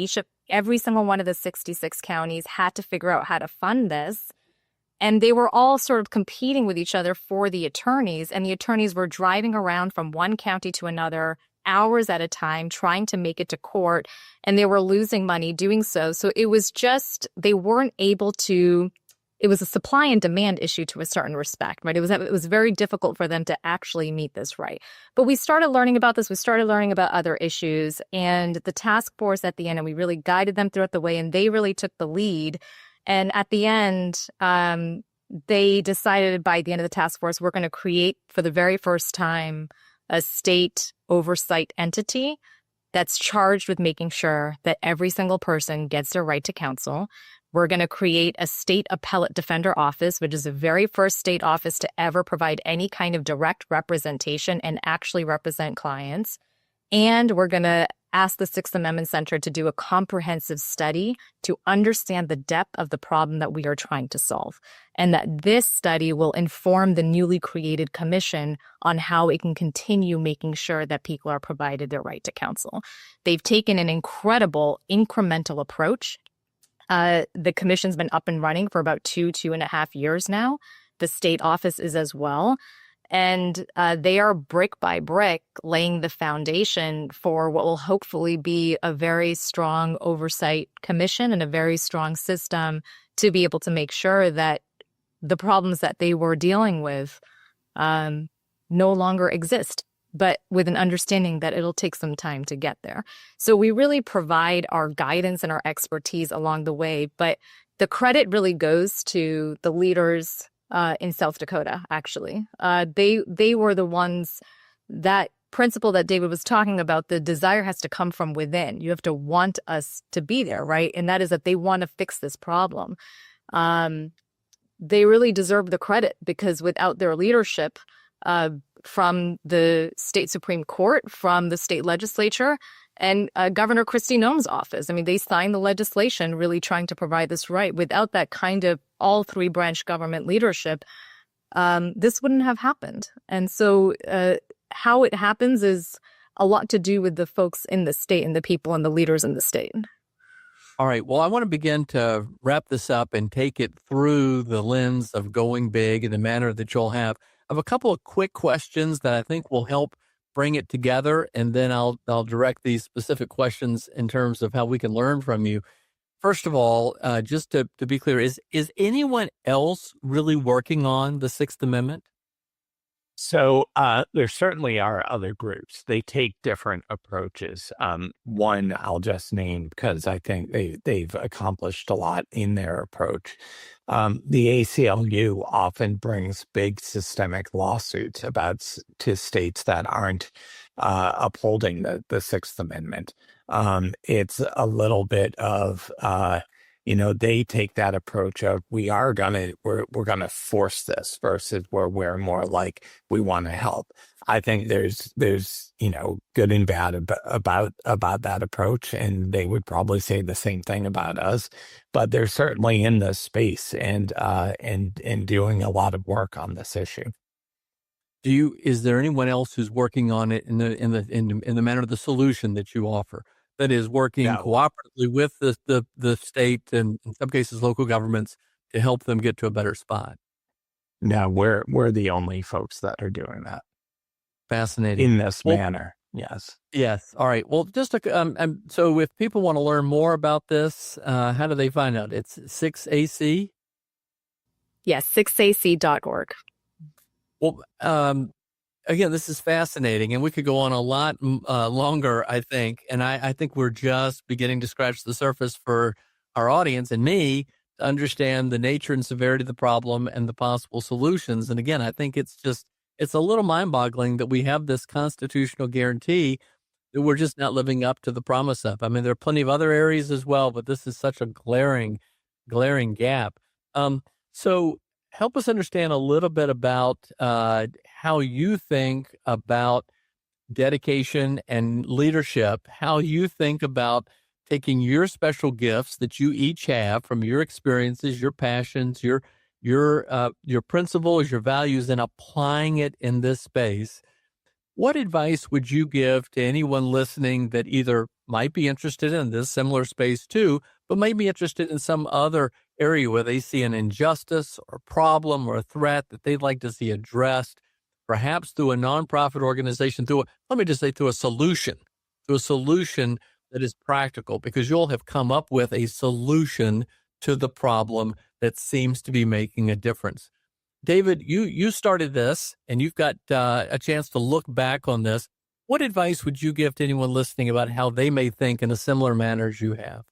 S1: every single one of the 66 counties had to figure out how to fund this. And they were all sort of competing with each other for the attorneys. And the attorneys were driving around from one county to another hours at a time, trying to make it to court. And they were losing money doing so. So it was just, they weren't able to, it was a supply and demand issue to a certain respect, right? It was very difficult for them to actually meet this right. But we started learning about this. We started learning about other issues. And the task force at the end, and we really guided them throughout the way, and they really took the lead. And at the end, they decided by the end of the task force, we're going to create for the very first time a state oversight entity that's charged with making sure that every single person gets their right to counsel. We're going to create a state appellate defender office, which is the very first state office to ever provide any kind of direct representation and actually represent clients. And we're going to ask the Sixth Amendment Center to do a comprehensive study to understand the depth of the problem that we are trying to solve. And that this study will inform the newly created commission on how it can continue making sure that people are provided their right to counsel. They've taken an incredible incremental approach. The commission's been up and running for about 2.5 years now. The state office is as well. And they are brick by brick laying the foundation for what will hopefully be a very strong oversight commission and a very strong system to be able to make sure that the problems that they were dealing with no longer exist, but with an understanding that it'll take some time to get there. So we really provide our guidance and our expertise along the way, but the credit really goes to the leaders in South Dakota, actually. They were the ones, that principle that David was talking about, the desire has to come from within. You have to want us to be there, right? And that is that they want to fix this problem. They really deserve the credit, because without their leadership from the state Supreme Court, from the state legislature, and Governor Kristi Noem's office, I mean, they signed the legislation really trying to provide this right. Without that kind of all three branch government leadership, this wouldn't have happened. And so how it happens is a lot to do with the folks in the state and the people and the leaders in the state.
S2: All right. Well, I want to begin to wrap this up and take it through the lens of going big in the manner that you'll have. I have a couple of quick questions that I think will help bring it together, and then I'll direct these specific questions in terms of how we can learn from you. First of all, just to be clear, is anyone else really working on the Sixth Amendment?
S3: So there certainly are other groups. They take different approaches. One I'll just name because I think they've accomplished a lot in their approach. The ACLU often brings big systemic lawsuits to states that aren't upholding the Sixth Amendment. It's a little bit of they take that approach of we're gonna force this versus where we're more like we want to help. I think there's good and bad about that approach, and they would probably say the same thing about us. But they're certainly in this space and doing a lot of work on this issue.
S2: Is there anyone else who's working on it in the manner of the solution that you offer? That is working cooperatively with the state and in some cases local governments to help them get to a better spot.
S3: No, we're the only folks that are doing that.
S2: Fascinating.
S3: In this manner, yes.
S2: Yes. All right. Well, just so if people want to learn more about this, how do they find out? It's 6AC?
S1: Yes, 6ac.org.
S2: Well, again, this is fascinating, and we could go on a lot longer, I think. And I think we're just beginning to scratch the surface for our audience and me to understand the nature and severity of the problem and the possible solutions. And again, I think it's a little mind-boggling that we have this constitutional guarantee that we're just not living up to the promise of. I mean, there are plenty of other areas as well, but this is such a glaring gap. So help us understand a little bit about how you think about dedication and leadership, how you think about taking your special gifts that you each have from your experiences, your passions, your principles, your values, and applying it in this space. What advice would you give to anyone listening that either might be interested in this similar space too, but might be interested in some other area where they see an injustice or problem or a threat that they'd like to see addressed, perhaps through a nonprofit organization, let me just say through a solution that is practical, because you'll have come up with a solution to the problem that seems to be making a difference. David, you started this, and you've got a chance to look back on this. What advice would you give to anyone listening about how they may think in a similar manner as you have?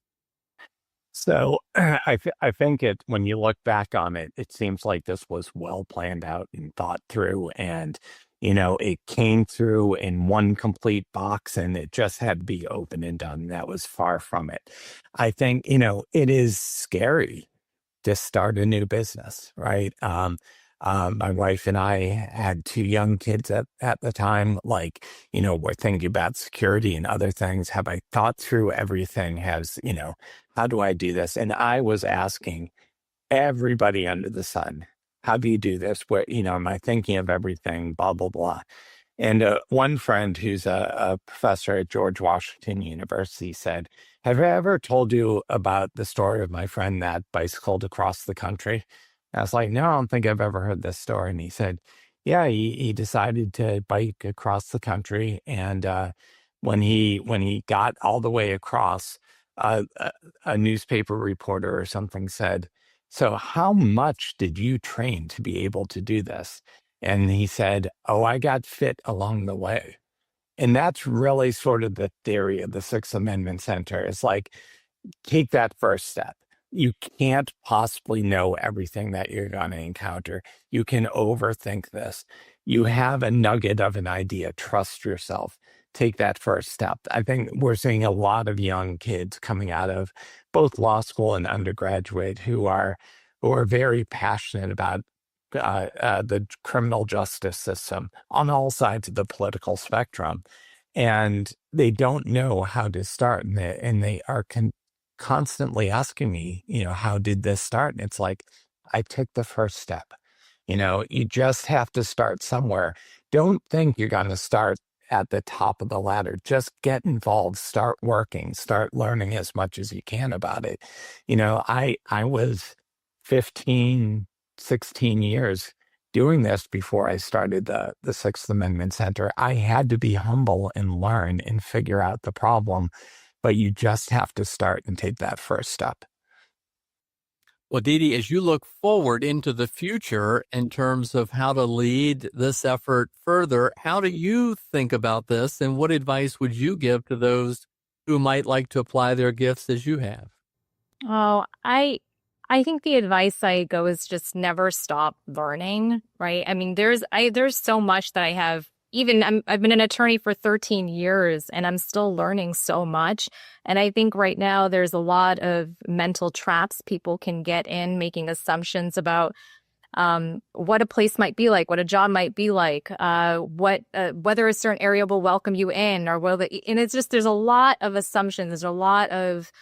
S3: So I think when you look back on it, it seems like this was well planned out and thought through, and it came through in one complete box, and it just had to be open and done. That was far from it. I think it is scary to start a new business, right? My wife and I had 2 young kids at the time. We're thinking about security and other things. Have I thought through everything? How do I do this? And I was asking everybody under the sun, how do you do this? Am I thinking of everything? Blah, blah, blah. And one friend who's a professor at George Washington University said, have I ever told you about the story of my friend that bicycled across the country? And I was like, no, I don't think I've ever heard this story. And he said, yeah, he decided to bike across the country. And when he got all the way across, a newspaper reporter or something said, so how much did you train to be able to do this? And he said, oh, I got fit along the way. And that's really sort of the theory of the Sixth Amendment Center. It's like, take that first step. You can't possibly know everything that you're going to encounter. You can overthink this. You have a nugget of an idea. Trust yourself. Take that first step. I think we're seeing a lot of young kids coming out of both law school and undergraduate who are very passionate about the criminal justice system on all sides of the political spectrum, and they don't know how to start, and they are constantly asking me, how did this start? And it's like, I took the first step. You just have to start somewhere. Don't think you're going to start at the top of the ladder. Just get involved, start working, start learning as much as you can about it. I was 15, 16 years doing this before I started the Sixth Amendment Center. I had to be humble and learn and figure out the problem, but you just have to start and take that first step.
S2: Well, Aditi, as you look forward into the future in terms of how to lead this effort further, how do you think about this, and what advice would you give to those who might like to apply their gifts as you have?
S1: Oh, I think the advice I go is just never stop learning, right? I mean, there's so much that I have. I've been an attorney for 13 years, and I'm still learning so much. And I think right now there's a lot of mental traps people can get in, making assumptions about what a place might be like, what a job might be like, whether a certain area will welcome you in, or and it's just, there's a lot of assumptions. There's a lot of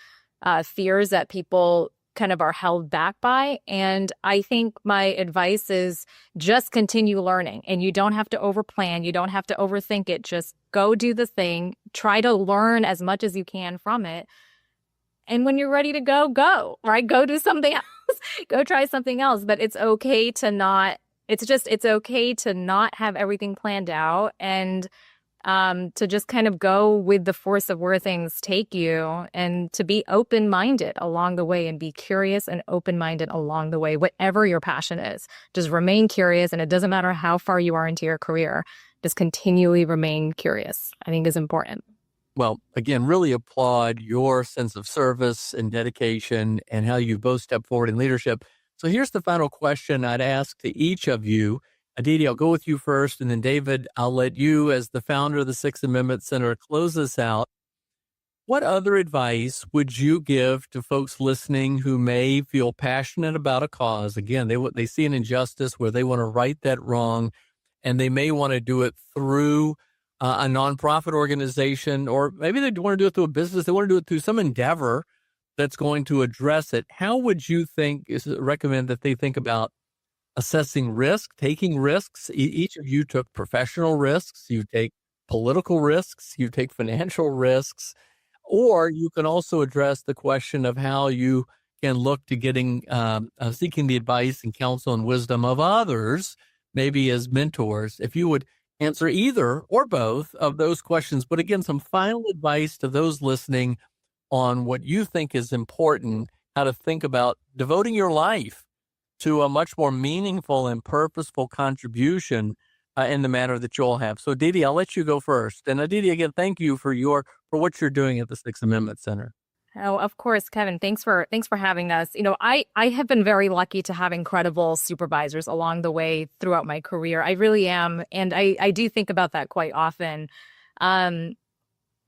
S1: fears that people kind of are held back by. And I think my advice is just continue learning, and you don't have to overplan. You don't have to overthink it. Just go do the thing, try to learn as much as you can from it. And when you're ready to go, right? Go do something else, go try something else. But it's okay to not have everything planned out, and to just kind of go with the force of where things take you, and to be open-minded along the way, and be curious and open-minded along the way. Whatever your passion is, just remain curious. And it doesn't matter how far you are into your career, just continually remain curious, I think is important.
S2: Well, again, really applaud your sense of service and dedication and how you both step forward in leadership. So here's the final question I'd ask to each of you. Aditi, I'll go with you first, and then David, I'll let you, as the founder of the Sixth Amendment Center, close this out. What other advice would you give to folks listening who may feel passionate about a cause? Again, they see an injustice where they want to right that wrong, and they may want to do it through a nonprofit organization, or maybe they want to do it through a business. They want to do it through some endeavor that's going to address it. How would you recommend that they think about assessing risk, taking risks? Each of you took professional risks. You take political risks. You take financial risks. Or you can also address the question of how you can look to seeking the advice and counsel and wisdom of others, maybe as mentors. If you would answer either or both of those questions, but again, some final advice to those listening on what you think is important, how to think about devoting your life to a much more meaningful and purposeful contribution in the manner that you all have. So, Aditi, I'll let you go first. And Aditi, again, thank you for what you're doing at the Sixth Amendment Center.
S1: Oh, of course, Kevin. Thanks for having us. I have been very lucky to have incredible supervisors along the way throughout my career. I really am, and I do think about that quite often. And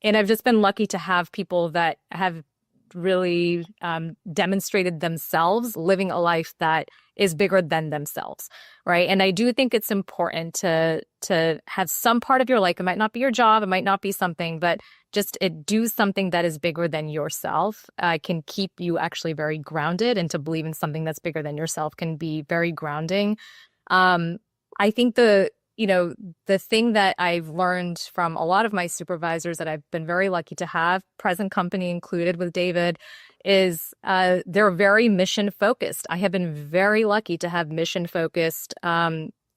S1: I've just been lucky to have people that have really demonstrated themselves living a life that is bigger than themselves, right? And I do think it's important to have some part of your life. It might not be your job, it might not be something, but just do something that is bigger than yourself can keep you actually very grounded, and to believe in something that's bigger than yourself can be very grounding. I think the thing that I've learned from a lot of my supervisors that I've been very lucky to have, present company included with David, is they're very mission focused. I have been very lucky to have mission focused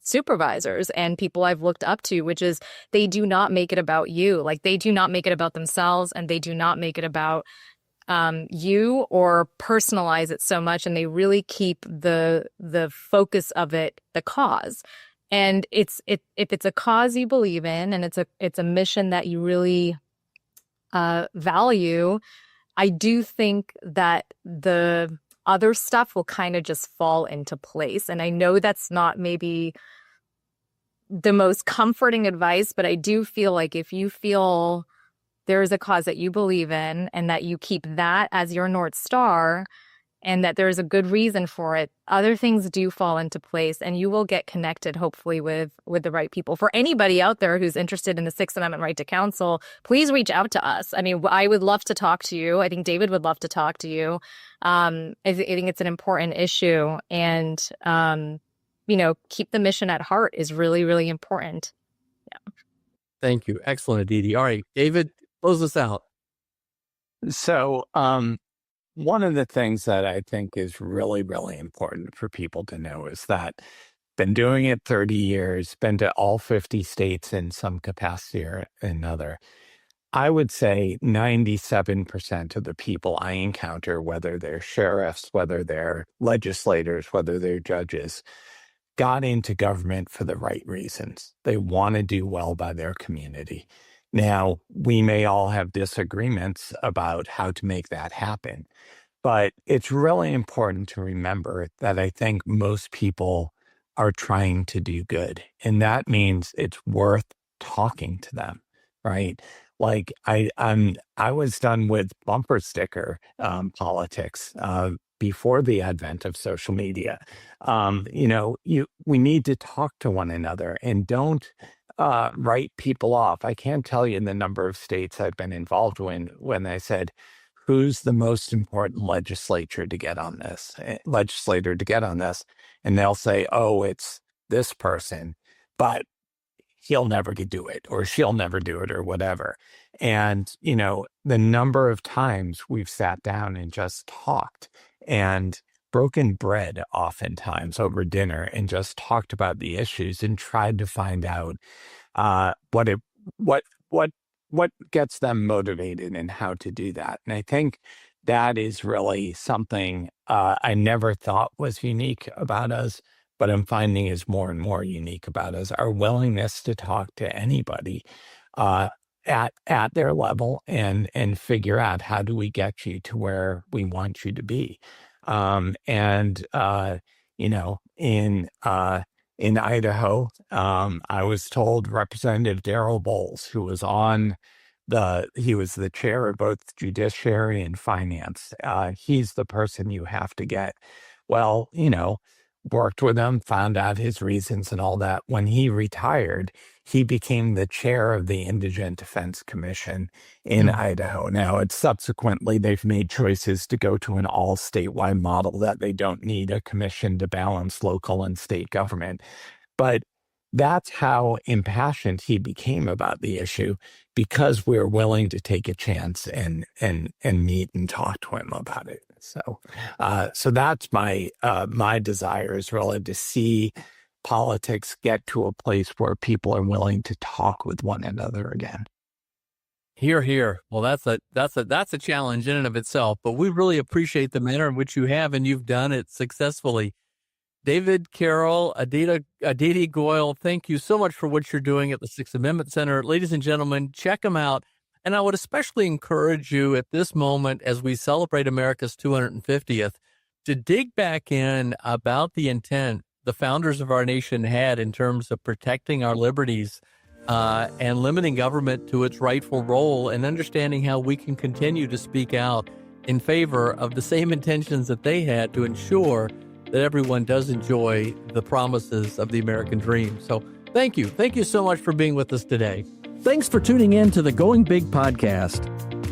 S1: supervisors and people I've looked up to, which is they do not make it about you. Like, they do not make it about themselves, and they do not make it about you or personalize it so much. And they really keep the focus of it, the cause. And if it's a cause you believe in, and it's a mission that you really value, I do think that the other stuff will kind of just fall into place. And I know that's not maybe the most comforting advice, but I do feel like if you feel there is a cause that you believe in, and that you keep that as your North Star, and that there's a good reason for it, other things do fall into place, and you will get connected, hopefully, with the right people. For anybody out there who's interested in the Sixth Amendment right to counsel, please reach out to us. I mean, I would love to talk to you. I think David would love to talk to you. I think it's an important issue, and keep the mission at heart is really, really important. Yeah.
S2: Thank you. Excellent, Aditi. All right, David, close us out.
S3: So, one of the things that I think is really, really important for people to know is that been doing it 30 years, been to all 50 states in some capacity or another. I would say 97% of the people I encounter, whether they're sheriffs, whether they're legislators, whether they're judges, got into government for the right reasons. They want to do well by their community. Now, we may all have disagreements about how to make that happen, but it's really important to remember that I think most people are trying to do good. And that means it's worth talking to them, right? Like I was done with bumper sticker politics before the advent of social media. We need to talk to one another and don't write people off. I can't tell you the number of states I've been involved in when I said, who's the most important legislator to get on this? And they'll say, oh, it's this person, but he'll never do it, or she'll never do it, or whatever. And, the number of times we've sat down and just talked and broken bread oftentimes over dinner and just talked about the issues and tried to find out what gets them motivated and how to do that. And I think that is really something I never thought was unique about us, but I'm finding is more and more unique about us. Our willingness to talk to anybody at their level and figure out, how do we get you to where we want you to be. In Idaho, I was told Representative Darrell Bowles, who was on he was the chair of both judiciary and finance. He's the person you have to get. Well, worked with him, found out his reasons and all that. When he retired, he became the chair of the Indigent Defense Commission in Idaho. Now, subsequently, they've made choices to go to an all statewide model that they don't need a commission to balance local and state government. But that's how impassioned he became about the issue, because we're willing to take a chance and meet and talk to him about it. So that's my desire, is really to see politics get to a place where people are willing to talk with one another again.
S2: Hear, hear. Well, that's a challenge in and of itself, but we really appreciate the manner in which you have, and you've done it successfully. David Carroll, Aditi Goel, thank you so much for what you're doing at the Sixth Amendment Center. Ladies and gentlemen, check them out. And I would especially encourage you at this moment, as we celebrate America's 250th, to dig back in about the intent the founders of our nation had in terms of protecting our liberties and limiting government to its rightful role, and understanding how we can continue to speak out in favor of the same intentions that they had to ensure that everyone does enjoy the promises of the American dream. So thank you. Thank you so much for being with us today. Thanks for tuning in to the Going Big podcast.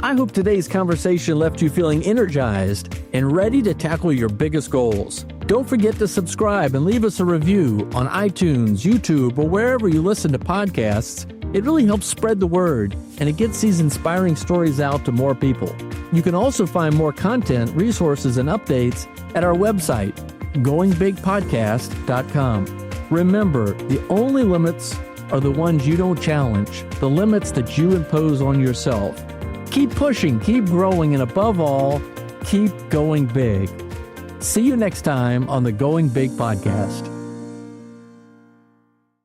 S2: I hope today's conversation left you feeling energized and ready to tackle your biggest goals. Don't forget to subscribe and leave us a review on iTunes, YouTube, or wherever you listen to podcasts. It really helps spread the word, and it gets these inspiring stories out to more people. You can also find more content, resources, and updates at our website, goingbigpodcast.com. Remember, the only limits are the ones you don't challenge, the limits that you impose on yourself. Keep pushing, keep growing, and above all, keep going big. See you next time on the Going Big podcast.